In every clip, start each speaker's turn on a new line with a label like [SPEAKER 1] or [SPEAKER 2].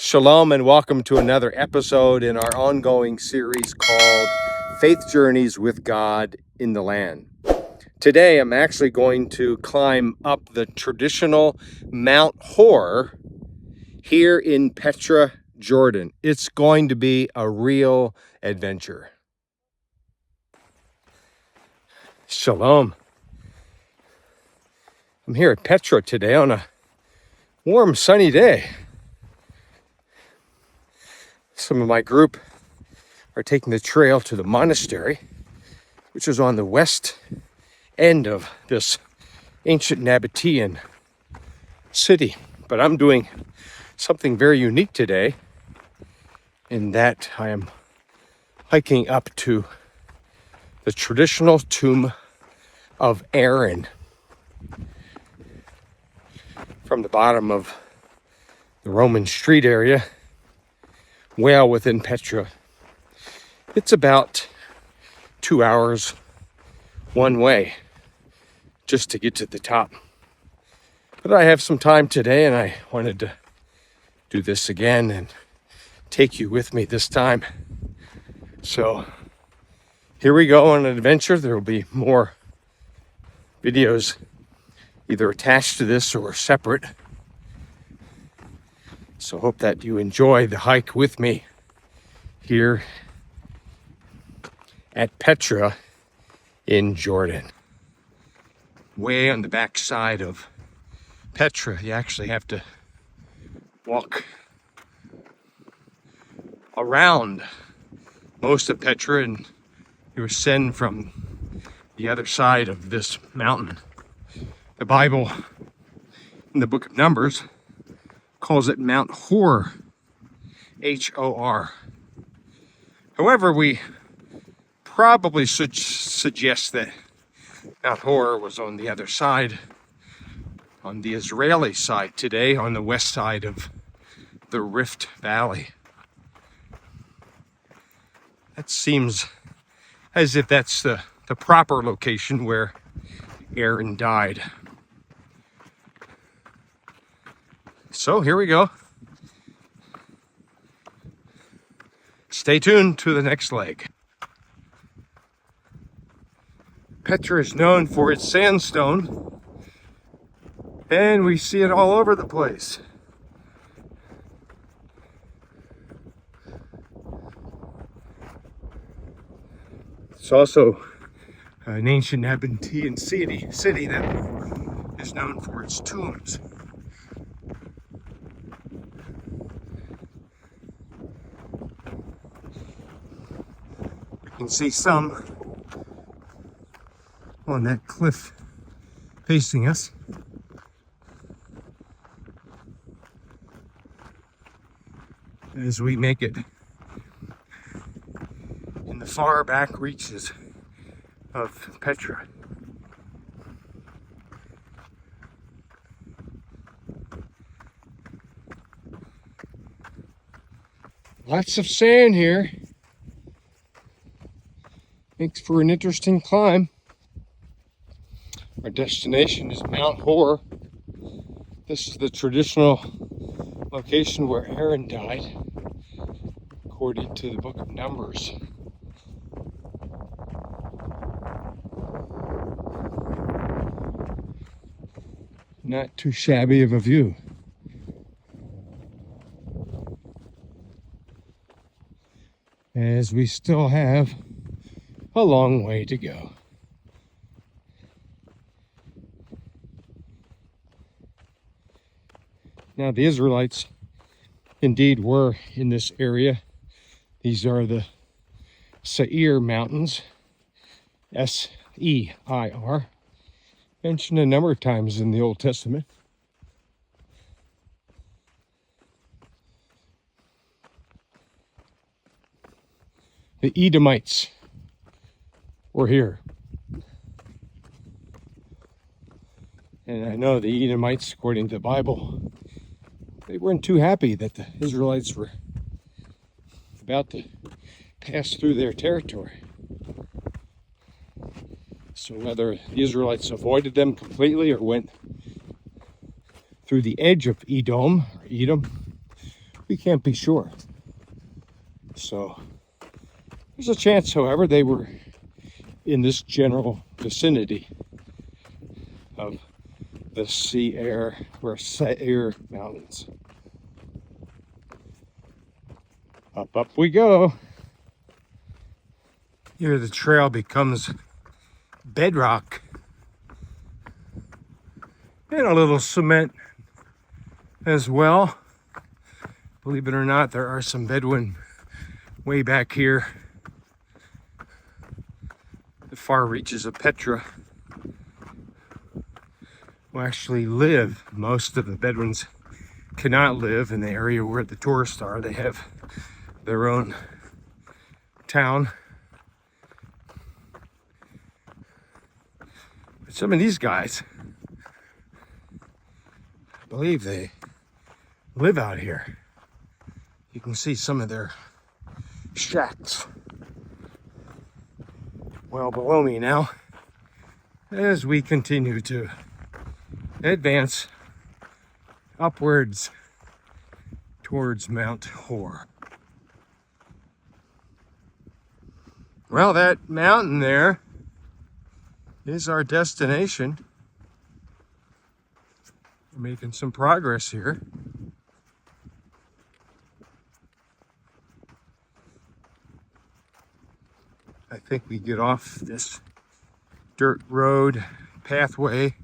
[SPEAKER 1] Shalom and welcome to another episode in our ongoing series called Faith Journeys with God in the Land. Today I'm actually going to climb up the traditional Mount Hor here in Petra, Jordan. It's going to be a real adventure. Shalom. I'm here at Petra today on a warm, sunny day. Some of my group are taking the trail to the monastery, which is on the west end of this ancient Nabatean city. But I'm doing something very unique today in that I am hiking up to the traditional tomb of Aaron from the bottom of the Roman street area, well within Petra. It's about 2 hours one way just to get to the top. But I have some time today and I wanted to do this again and take you with me this time. So here we go on an adventure. There will be more videos either attached to this or separate. So hope that you enjoy the hike with me here at Petra in Jordan. Way on the back side of Petra, you actually have to walk around most of Petra and you ascend from the other side of this mountain. The Bible in the book of Numbers calls it Mount Hor, H-O-R. However, we probably should suggest that Mount Hor was on the other side, on the Israeli side today, on the west side of the Rift Valley. That seems as if that's the proper location where Aaron died. So here we go. Stay tuned to the next leg. Petra is known for its sandstone, and we see it all over the place. It's also an ancient Nabatean city that is known for its tombs. You can see some on that cliff facing us. As we make it in the far back reaches of Petra. Lots of sand here. Makes for an interesting climb. Our destination is Mount Hor. This is the traditional location where Aaron died, according to the book of Numbers. Not too shabby of a view. As we still have a long way to go. Now the Israelites indeed were in this area. These are the Seir mountains, S-E-I-R, mentioned a number of times in the Old Testament. The Edomites were here. And I know the Edomites, according to the Bible, they weren't too happy that the Israelites were about to pass through their territory. So whether the Israelites avoided them completely or went through the edge of Edom, We can't be sure. So there's a chance, however, they were in this general vicinity of the Seir or Seir mountains. Up we go. Here the trail becomes bedrock and a little cement as well. Believe it or not, there are some Bedouin way back here. The far reaches of Petra, who actually live. Most of the Bedouins cannot live in the area where the tourists are. They have their own town. But some of these guys, I believe they live out here. You can see some of their shacks well below me now as we continue to advance upwards towards Mount Hor. Well, that mountain there is our destination. We're making some progress here. I think we get off this dirt road pathway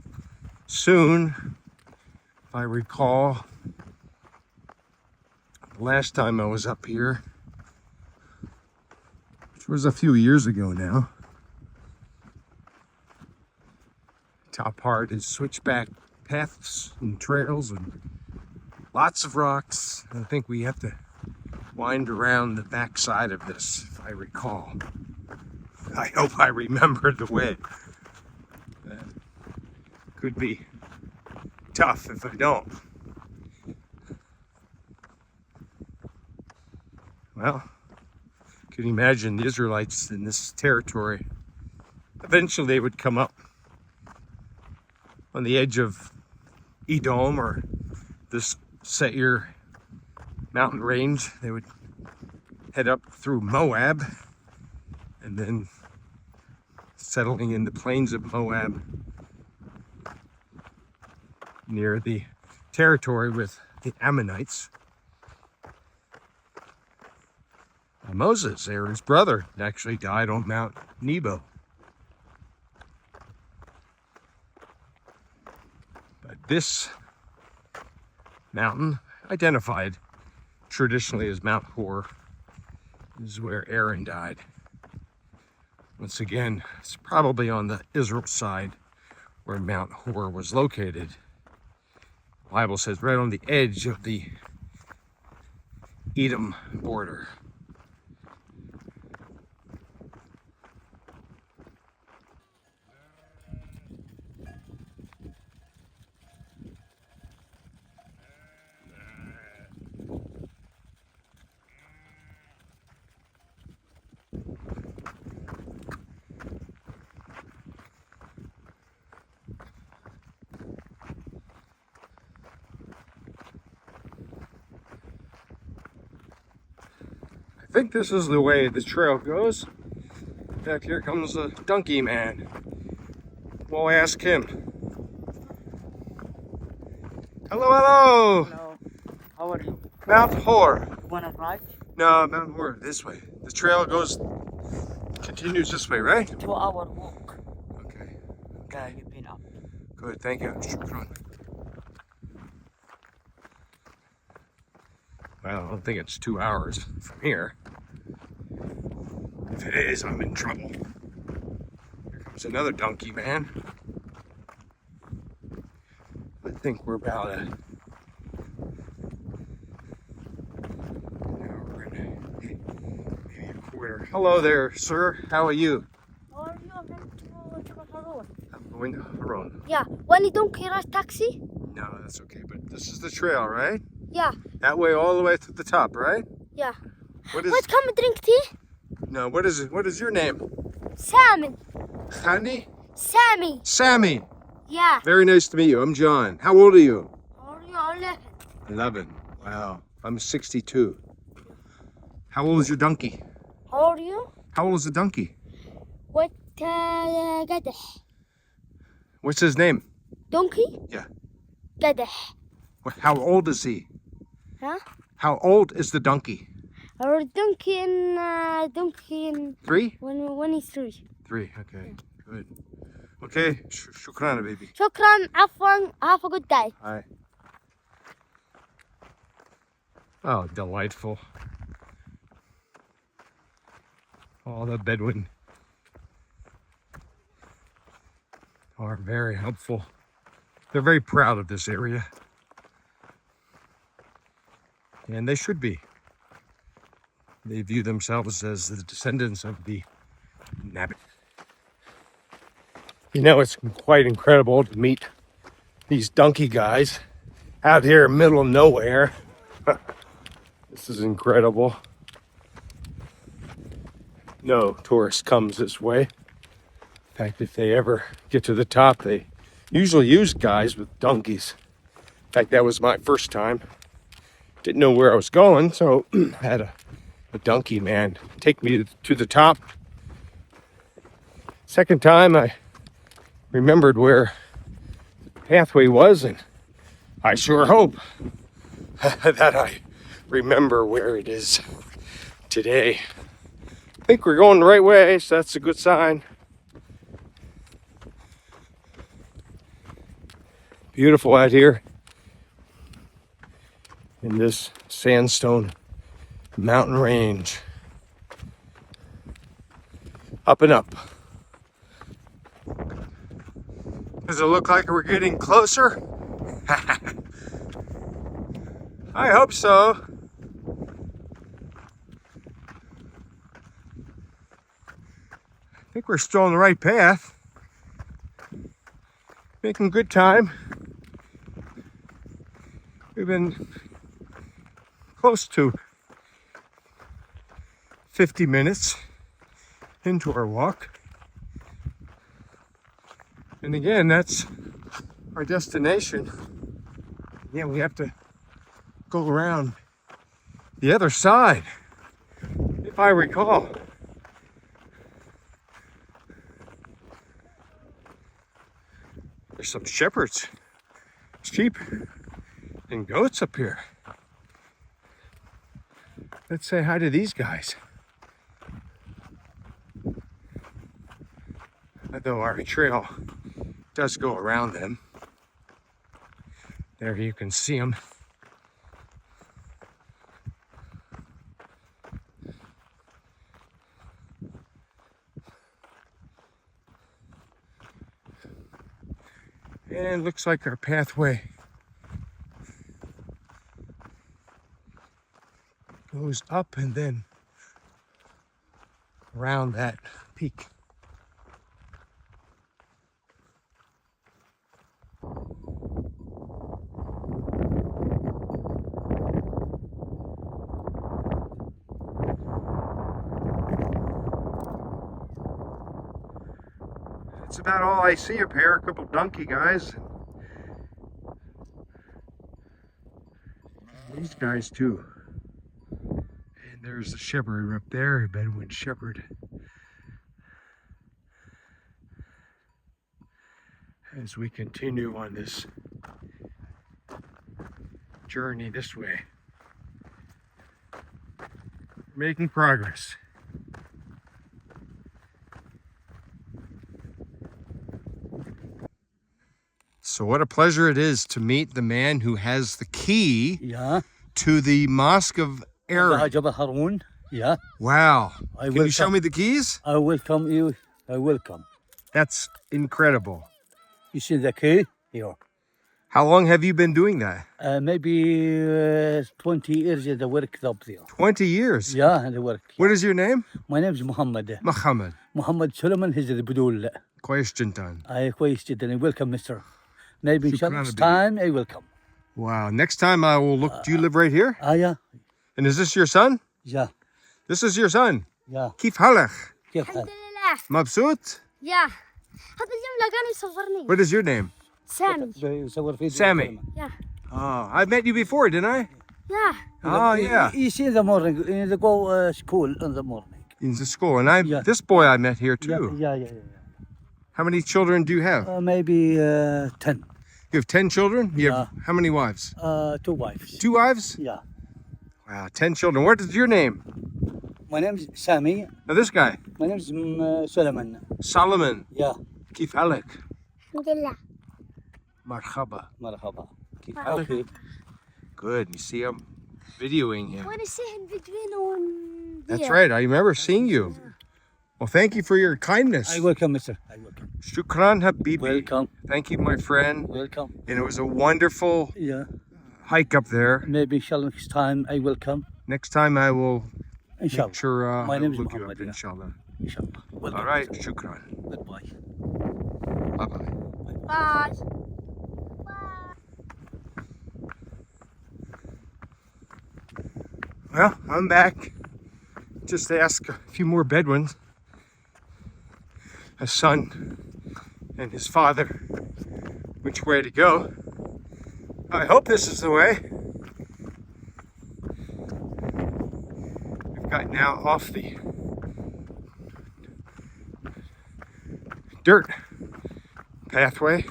[SPEAKER 1] soon. If I recall, the last time I was up here, which was a few years ago now, top part is switchback paths and trails and lots of rocks. I think we have to wind around the back side of this, if I recall. I hope I remember the way. Could be tough if I don't. Well, can you imagine the Israelites in this territory? Eventually they would come up on the edge of Edom or this Seir mountain range. They would head up through Moab and then settling in the plains of Moab near the territory with the Ammonites. Moses, Aaron's brother, actually died on Mount Nebo. But this mountain, identified traditionally as Mount Hor, is where Aaron died. Once again, it's probably on the Israel side where Mount Hor was located. The Bible says right on the edge of the Edom border. I think this is the way the trail goes. In fact, here comes a donkey man. We'll ask him. Hello, hello!
[SPEAKER 2] Hello, how are you?
[SPEAKER 1] Mount Hor.
[SPEAKER 2] You wanna drive?
[SPEAKER 1] No, Mount Hor, this way. The trail continues this way, right?
[SPEAKER 2] 2-hour walk.
[SPEAKER 1] Okay.
[SPEAKER 2] Yeah, you've been up.
[SPEAKER 1] Good, thank you. Shukran. Well, I don't think it's 2 hours from here. If it is, I'm in trouble. Here comes another donkey man. I think we're about a maybe a quarter. Hello there, sir. How are you?
[SPEAKER 3] How are you? I'm going to Haroon.
[SPEAKER 1] I'm going to Haron.
[SPEAKER 3] Yeah, when you don't hear a taxi?
[SPEAKER 1] No, that's okay. But this is the trail, right?
[SPEAKER 3] Yeah,
[SPEAKER 1] That way, all the way to the top, right?
[SPEAKER 3] yeah.
[SPEAKER 1] What is?
[SPEAKER 3] Wait, come and drink tea?
[SPEAKER 1] No. What is it? What is your name?
[SPEAKER 3] Salmon.
[SPEAKER 1] Hani?
[SPEAKER 3] Sammy.
[SPEAKER 1] Sammy.
[SPEAKER 3] Yeah.
[SPEAKER 1] Very nice to meet you. I'm John. How old are you?
[SPEAKER 3] How are you? 11.
[SPEAKER 1] 11. Wow. I'm 62. How old is your donkey?
[SPEAKER 3] How old are you?
[SPEAKER 1] How old is the donkey?
[SPEAKER 3] What قدح.
[SPEAKER 1] What's his name?
[SPEAKER 3] Donkey?
[SPEAKER 1] Yeah.
[SPEAKER 3] قدح.
[SPEAKER 1] How old is he?
[SPEAKER 3] Huh?
[SPEAKER 1] How old is the donkey?
[SPEAKER 3] Or donkey in
[SPEAKER 1] 3?
[SPEAKER 3] when he's 3.
[SPEAKER 1] 3, okay. Good. Okay, shukran, baby.
[SPEAKER 3] شكرا عفوا. Have a good day.
[SPEAKER 1] Hi. Oh, delightful. All the Bedouin are very helpful. They're very proud of this area. And they should be. They view themselves as the descendants of the Nabatean. You know, it's quite incredible to meet these donkey guys out here in the middle of nowhere. This is incredible. No tourist comes this way. In fact, if they ever get to the top, they usually use guys with donkeys. In fact, that was my first time. Didn't know where I was going, so I had a donkey man take me to the top. Second time, I remembered where the pathway was, and I sure hope that I remember where it is today. I think we're going the right way, so that's a good sign. Beautiful out here in this sandstone mountain range. Up and up. Does it look like we're getting closer? I hope so. I think we're still on the right path. Making good time. We've been close to 50 minutes into our walk. And again, that's our destination. Again, we have to go around the other side, if I recall. There's some shepherds, sheep, and goats up here. Let's say hi to these guys. Although our trail does go around them. There you can see them. And it looks like our pathway goes up and then around that peak. That's about all I see up here. A couple donkey guys. These guys too. And there's the shepherd up there, a Bedouin shepherd. As we continue on this journey this way. Making progress. So what a pleasure it is to meet the man who has the key to the Mosque of Aaron.
[SPEAKER 4] Yeah.
[SPEAKER 1] Wow.
[SPEAKER 4] I
[SPEAKER 1] Can
[SPEAKER 4] will
[SPEAKER 1] you show
[SPEAKER 4] come.
[SPEAKER 1] me the keys?
[SPEAKER 4] I welcome you. I welcome.
[SPEAKER 1] That's incredible.
[SPEAKER 4] You see the key? Here.
[SPEAKER 1] How long have you been doing that?
[SPEAKER 4] Maybe 20 years in the work up there.
[SPEAKER 1] 20 years?
[SPEAKER 4] Yeah, in the work.
[SPEAKER 1] What is your name?
[SPEAKER 4] My name is Muhammad.
[SPEAKER 1] Muhammad.
[SPEAKER 4] Muhammad Solomon Hijr Budul.
[SPEAKER 1] كويس جدا.
[SPEAKER 4] I كويس جدا. Welcome, mister. Maybe
[SPEAKER 1] شكراً
[SPEAKER 4] next
[SPEAKER 1] بي.
[SPEAKER 4] time I will come.
[SPEAKER 1] Wow. Next time I will look. Do you live right here?
[SPEAKER 4] Yeah.
[SPEAKER 1] And is this your son?
[SPEAKER 4] Yeah.
[SPEAKER 1] This is your son.
[SPEAKER 4] Yeah.
[SPEAKER 1] كيف حالك?
[SPEAKER 4] كيف
[SPEAKER 3] الحمد
[SPEAKER 4] حالك؟
[SPEAKER 3] لله.
[SPEAKER 1] مبسوط?
[SPEAKER 3] يا هذا الجملة كان يصورني.
[SPEAKER 1] What is your name?
[SPEAKER 3] سامي.
[SPEAKER 4] يصور فيديو.
[SPEAKER 1] Sammy.
[SPEAKER 3] Yeah.
[SPEAKER 1] Oh, I met you before, didn't I?
[SPEAKER 3] Yeah.
[SPEAKER 1] Oh, yeah.
[SPEAKER 4] You see in the morning, they go school in the morning.
[SPEAKER 1] In the school. And
[SPEAKER 4] Yeah.
[SPEAKER 1] this boy I met here
[SPEAKER 4] Yeah,
[SPEAKER 1] too.
[SPEAKER 4] yeah.
[SPEAKER 1] How many children do you have?
[SPEAKER 4] Maybe 10.
[SPEAKER 1] You have 10 children? You have how many wives?
[SPEAKER 4] 2 wives.
[SPEAKER 1] 2 wives?
[SPEAKER 4] Yeah.
[SPEAKER 1] Wow, 10 children. What is your name?
[SPEAKER 4] My name is Sami.
[SPEAKER 1] Now this guy.
[SPEAKER 4] My name is Solomon.
[SPEAKER 1] Solomon.
[SPEAKER 4] Yeah.
[SPEAKER 1] كيف حالك?
[SPEAKER 3] الحمد لله.
[SPEAKER 1] مرحبا.
[SPEAKER 4] مرحبا.
[SPEAKER 1] كيف حالك?
[SPEAKER 4] Okay.
[SPEAKER 1] Good. You see, I'm videoing him.
[SPEAKER 3] وانا سهل فيديوين
[SPEAKER 1] That's right. I remember seeing you. Well, thank you for your kindness.
[SPEAKER 4] I welcome, mister. I welcome.
[SPEAKER 1] Shukran habibi.
[SPEAKER 4] Welcome.
[SPEAKER 1] Thank you, my friend.
[SPEAKER 4] Welcome.
[SPEAKER 1] And it was a wonderful
[SPEAKER 4] Yeah.
[SPEAKER 1] hike up there.
[SPEAKER 4] Maybe inshallah next time I will come.
[SPEAKER 1] Next time I will
[SPEAKER 4] Inshallah.
[SPEAKER 1] make sure
[SPEAKER 4] My
[SPEAKER 1] I
[SPEAKER 4] name is
[SPEAKER 1] look you
[SPEAKER 4] Muhammad,
[SPEAKER 1] up,
[SPEAKER 4] yeah.
[SPEAKER 1] inshallah.
[SPEAKER 4] Inshallah. Welcome.
[SPEAKER 1] All right,
[SPEAKER 4] mister.
[SPEAKER 1] shukran.
[SPEAKER 4] Goodbye.
[SPEAKER 1] Bye-bye.
[SPEAKER 3] باي.
[SPEAKER 1] Well, I'm back. Just to ask a few more Bedouins, a son and his father, which way to go. I hope this is the way. We've got now off the dirt pathway,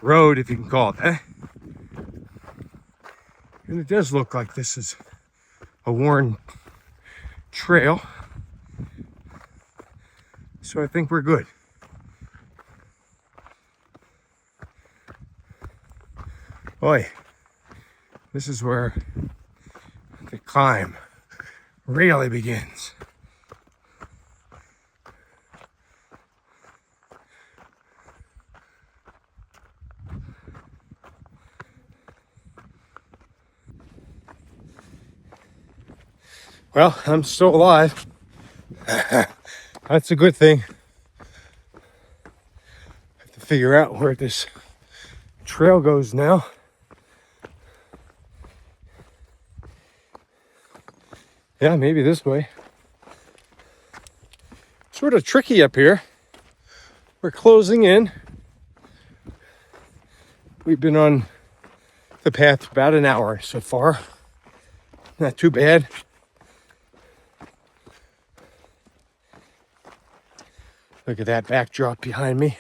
[SPEAKER 1] road if you can call it that. And it does look like this is a worn trail. So I think we're good. Boy, this is where the climb really begins. Well, I'm still alive. That's a good thing. I have to figure out where this trail goes now. Yeah, maybe this way. Sort of tricky up here. We're closing in. We've been on the path about an hour so far. Not too bad. Look at that backdrop behind me.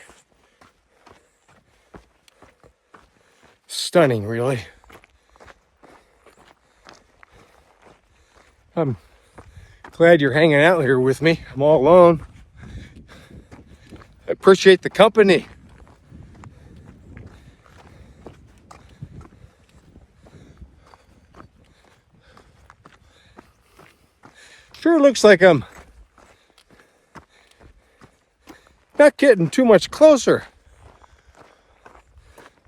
[SPEAKER 1] Stunning, really. I'm glad you're hanging out here with me. I'm all alone. I appreciate the company. Sure looks like I'm not getting too much closer.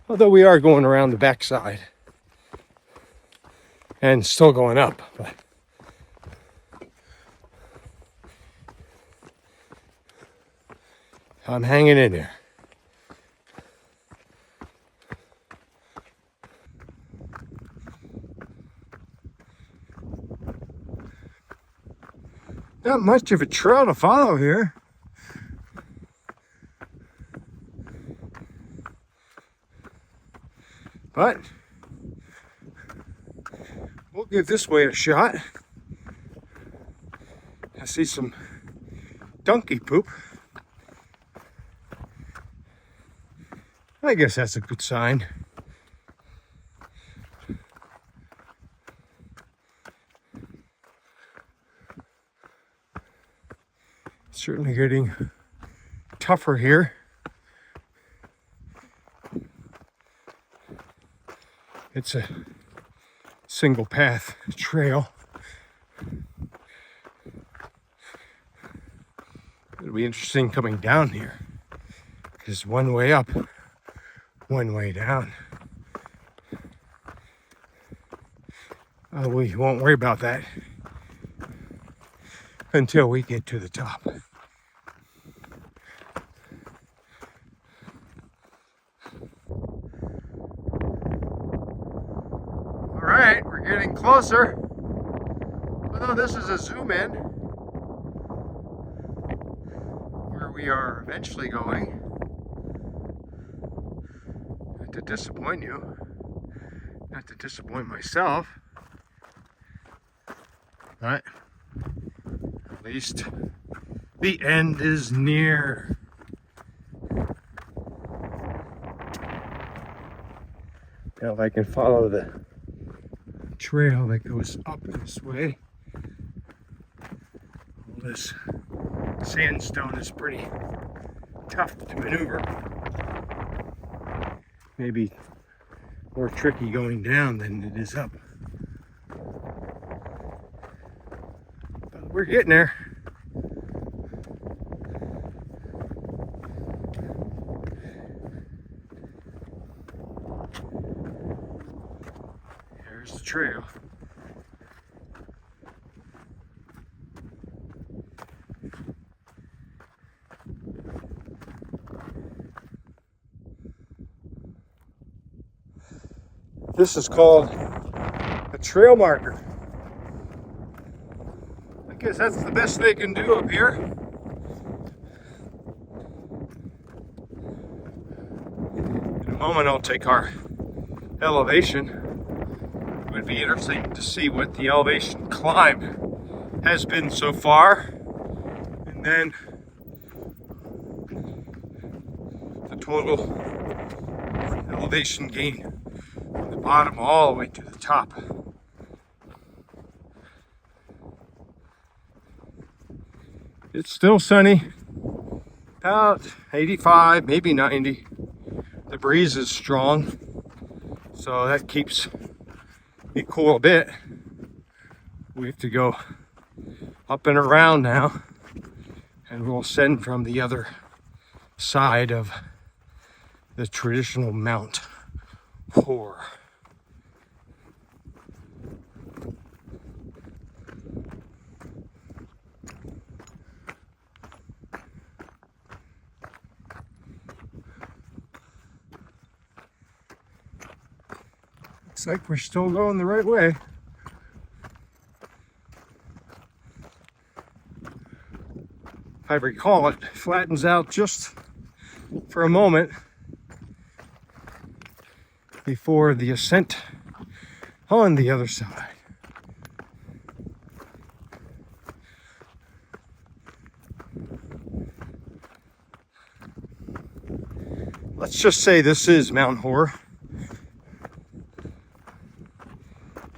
[SPEAKER 1] Although we are going around the backside. And still going up. But I'm hanging in there. Not much of a trail to follow here. But we'll give this way a shot. I see some donkey poop. I guess that's a good sign. Certainly getting tougher here. It's a single path trail. It'll be interesting coming down here. Because one way up, one way down. We won't worry about that until we get to the top. All right, we're getting closer. Although this is a zoom in where we are eventually going. Not to disappoint you, not to disappoint myself. But at least the end is near. Now if I can follow the trail that goes up this way, all this sandstone is pretty tough to maneuver. Maybe more tricky going down than it is up. But we're getting there. There's the trail. This is called a trail marker. I guess that's the best they can do up here. In a moment I'll take our elevation. It would be interesting to see what the elevation climb has been so far. And then the total elevation gain. Bottom all the way to the top. It's still sunny, about 85, maybe 90. The breeze is strong, so that keeps me cool a bit. We have to go up and around now, and we'll ascend from the other side of the traditional Mount Hor. Looks like we're still going the right way. If I recall, it flattens out just for a moment before the ascent on the other side. Let's just say this is Mount Hor.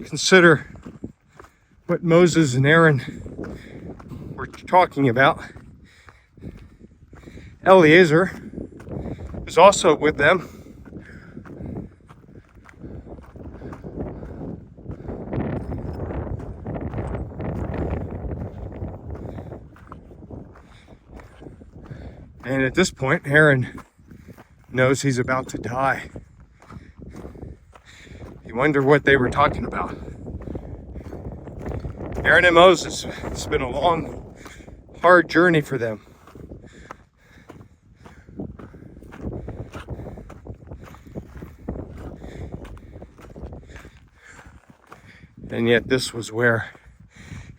[SPEAKER 1] Consider what Moses and Aaron were talking about. Eliezer is also with them. And at this point, Aaron knows he's about to die. You wonder what they were talking about. Aaron and Moses, it's been a long, hard journey for them. And yet this was where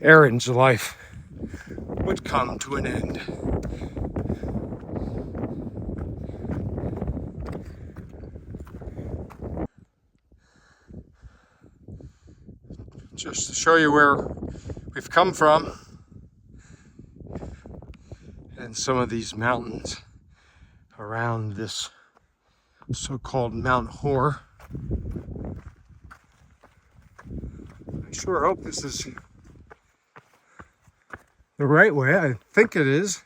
[SPEAKER 1] Aaron's life would come to an end. Just to show you where we've come from and some of these mountains around this so-called Mount Hor. I sure hope this is the right way. I think it is.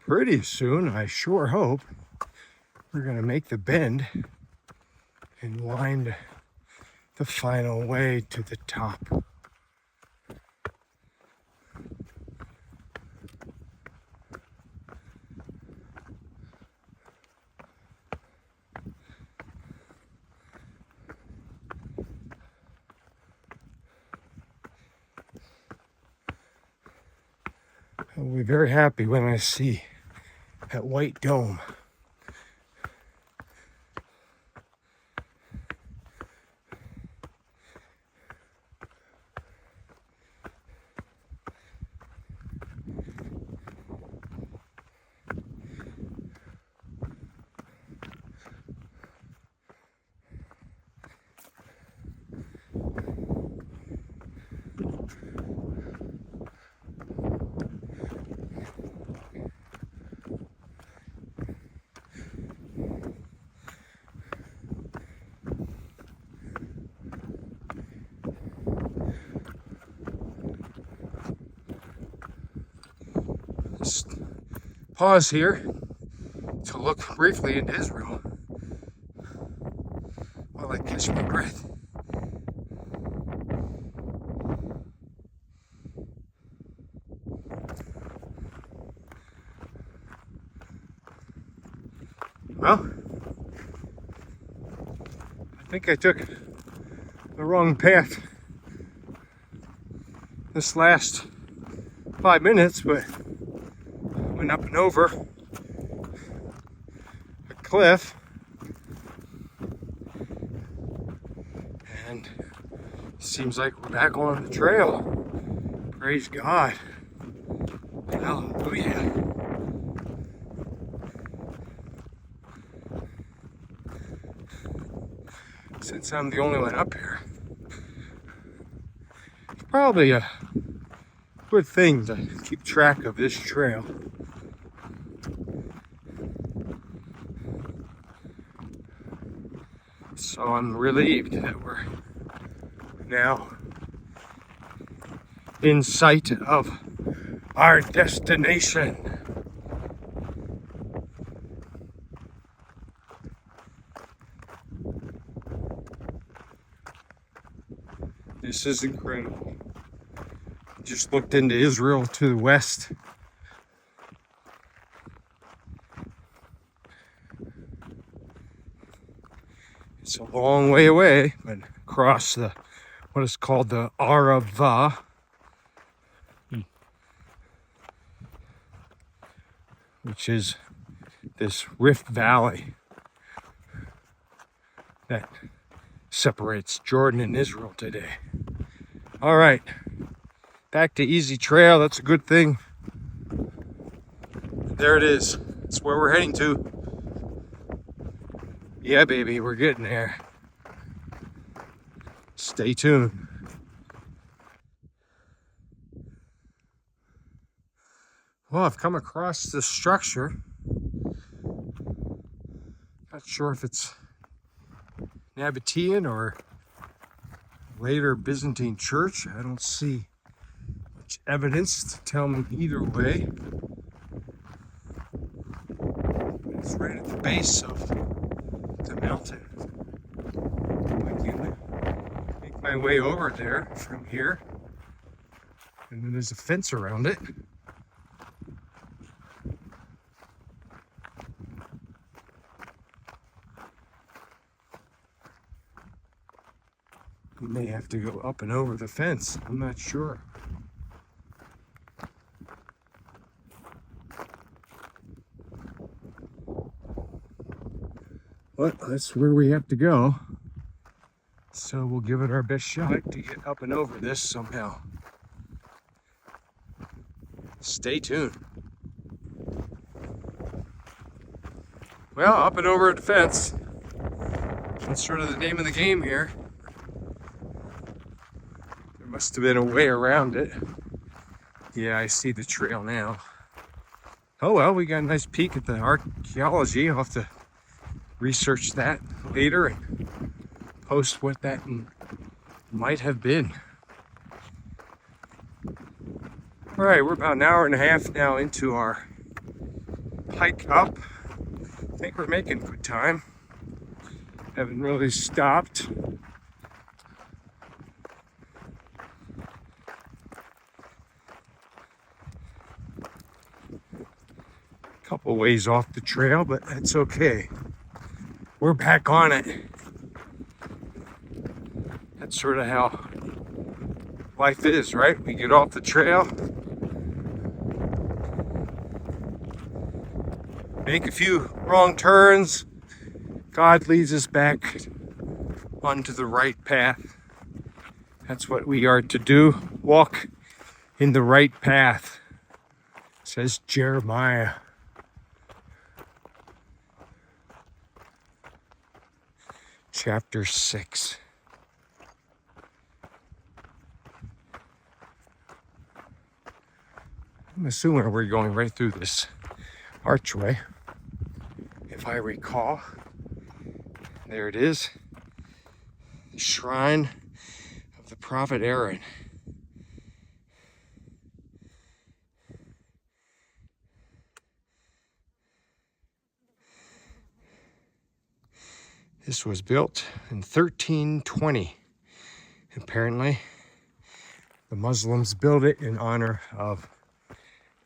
[SPEAKER 1] Pretty soon, I sure hope, we're going to make the bend and wind the final way to the top. I'll be very happy when I see that white dome. pause here to look briefly into Israel while I catch my breath. Well, I think I took the wrong path this last 5 minutes, but went up and over a cliff and seems like we're back on the trail. Praise God. Hallelujah. Since I'm the only one up here, it's probably a good thing to keep track of this trail. So I'm relieved that we're now in sight of our destination. This is incredible. Just looked into Israel to the west. It's a long way away, but across the what is called the Arava, which is this rift valley that separates Jordan and Israel today. All right, back to easy trail. That's a good thing. There it is. That's where we're heading to. Yeah, baby, we're getting there. Stay tuned. Well, I've come across this structure. Not sure if it's Nabatean or later Byzantine church. I don't see much evidence to tell me either way. It's right at the base of the mountain. I can make my way over there from here. And then there's a fence around it. We may have to go up and over the fence. I'm not sure. But that's where we have to go. So we'll give it our best shot to get up and over this somehow. Stay tuned. Well, up and over the fence. That's sort of the name of the game here. There must have been a way around it. Yeah, I see the trail now. Oh well, we got a nice peek at the archaeology. I'll have to research that later and post what that might have been. All right, we're about an hour and a half now into our hike up. I think we're making good time. Haven't really stopped. Couple ways off the trail, but that's okay. We're back on it. That's sort of how life is, right? We get off the trail, make a few wrong turns, God leads us back onto the right path. That's what we are to do. Walk in the right path, says Jeremiah. Chapter 6. I'm assuming we're going right through this archway. If I recall, there it is. The shrine of the prophet Aaron. This was built in 1320. Apparently, the Muslims built it in honor of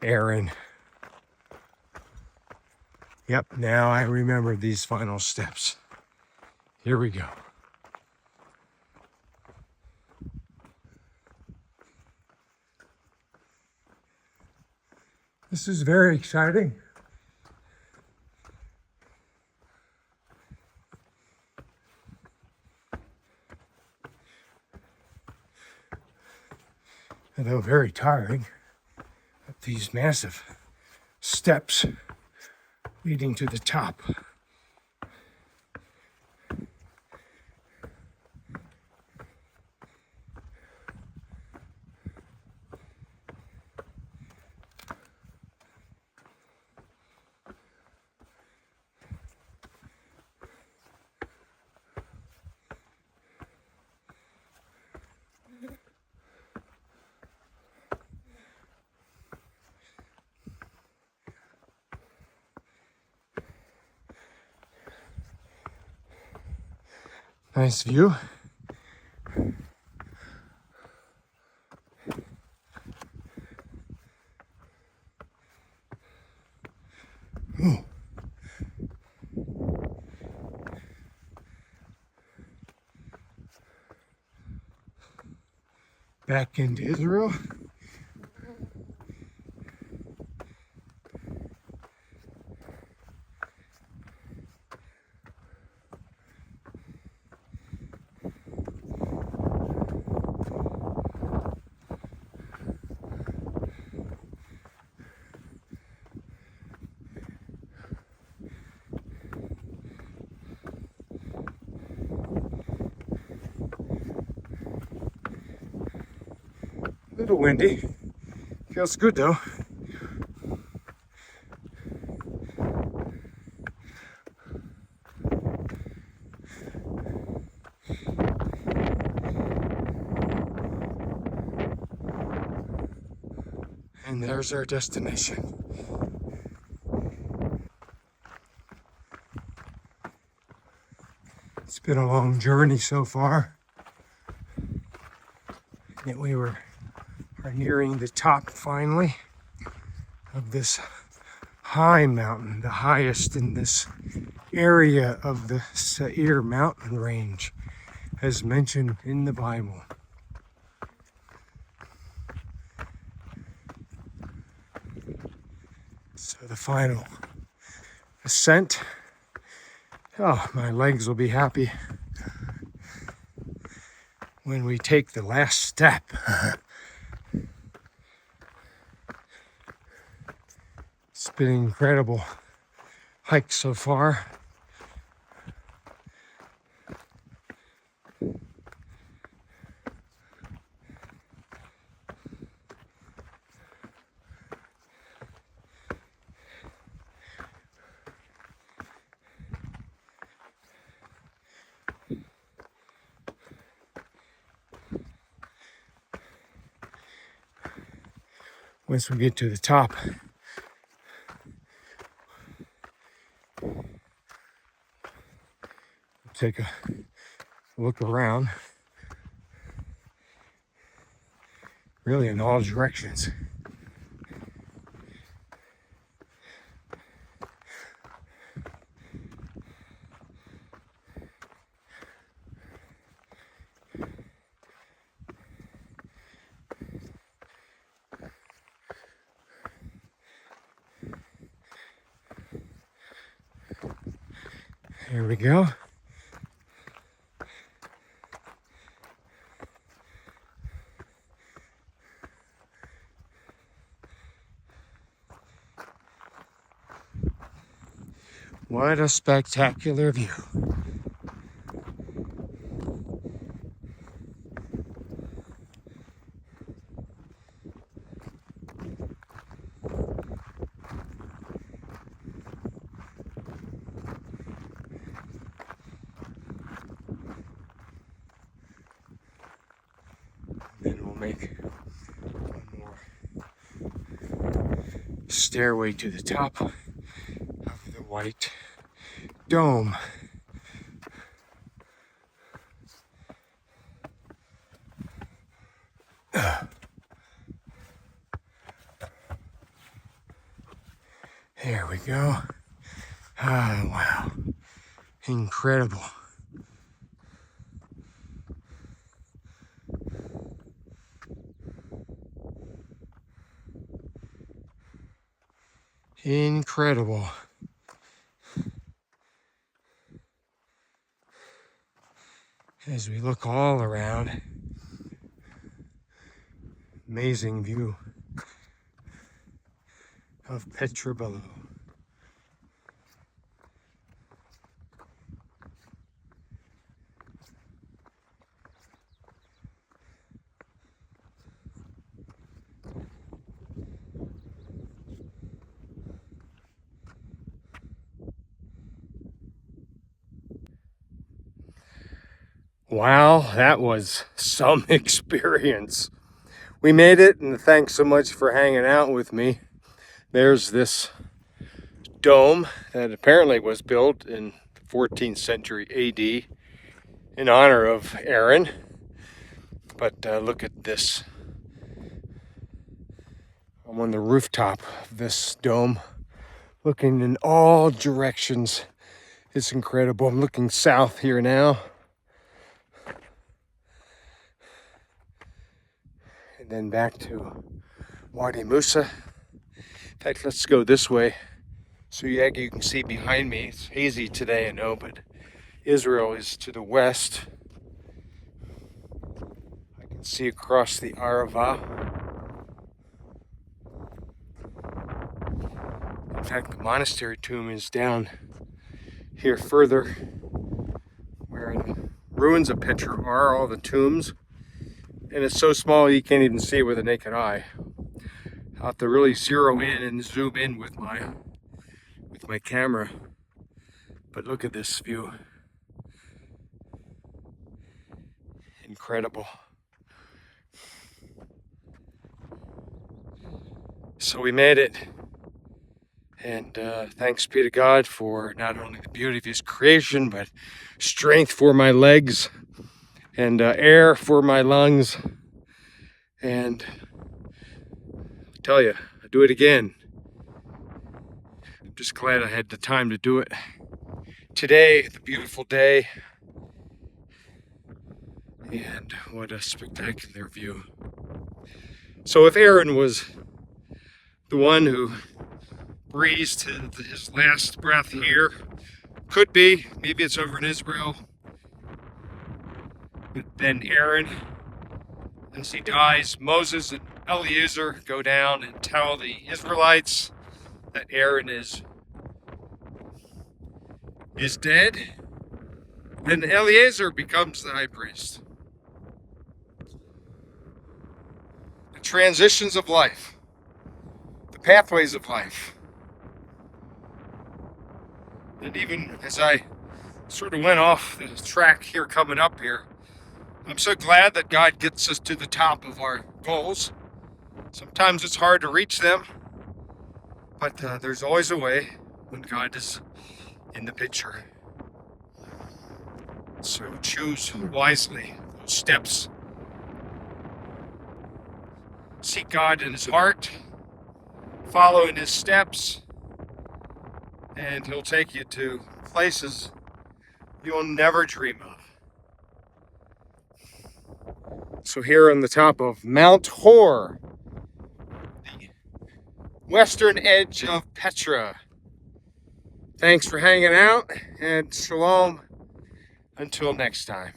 [SPEAKER 1] Aaron. Yep, now I remember these final steps. Here we go. This is very exciting. Although very tiring, up these massive steps leading to the top. Nice view. Ooh. Back into Israel. A little windy. Feels good though. And there's our destination. It's been a long journey so far. And we are nearing the top finally of this high mountain, the highest in this area of the Seir mountain range, as mentioned in the Bible. So the final ascent. Oh, my legs will be happy when we take the last step. It's been an incredible hike so far. Once we get to the top, take a look around, really in all directions. Here we go. What a spectacular view. Then we'll make one more stairway to the top of the white dome. There we go. Ah, wow. Incredible. Incredible. As we look all around, amazing view of Petra below. Wow, that was some experience. We made it, and thanks so much for hanging out with me. There's this dome that apparently was built in the 14th century AD in honor of Aaron. But look at this. I'm on the rooftop of this dome, looking in all directions. It's incredible. I'm looking south here now. And then back to Wadi Musa. In fact, let's go this way so you can see behind me. It's hazy today, I know, but Israel is to the west. I can see across the Arava. In fact, the monastery tomb is down here further, where the ruins of Petra are, all the tombs. And it's so small you can't even see it with the naked eye. I'll have to really zero in and zoom in with my camera. But look at this view. Incredible. So we made it. And thanks be to God for not only the beauty of his creation, but strength for my legs and air for my lungs. And I tell you, I'll do it again. I'm just glad I had the time to do it. Today, the beautiful day. And what a spectacular view. So if Aaron was the one who breathed his last breath here, could be, maybe it's over in Israel, but then Aaron, as he dies, Moses and Eleazar go down and tell the Israelites that Aaron is dead. Then Eleazar becomes the high priest. The transitions of life, the pathways of life. And even as I sort of went off the track here coming up here, I'm so glad that God gets us to the top of our goals. Sometimes it's hard to reach them, but there's always a way when God is in the picture. So choose wisely those steps. Seek God in his heart, follow in his steps, and he'll take you to places you'll never dream of. So here on the top of Mount Hor, the western edge of Petra. Thanks for hanging out, and shalom until next time.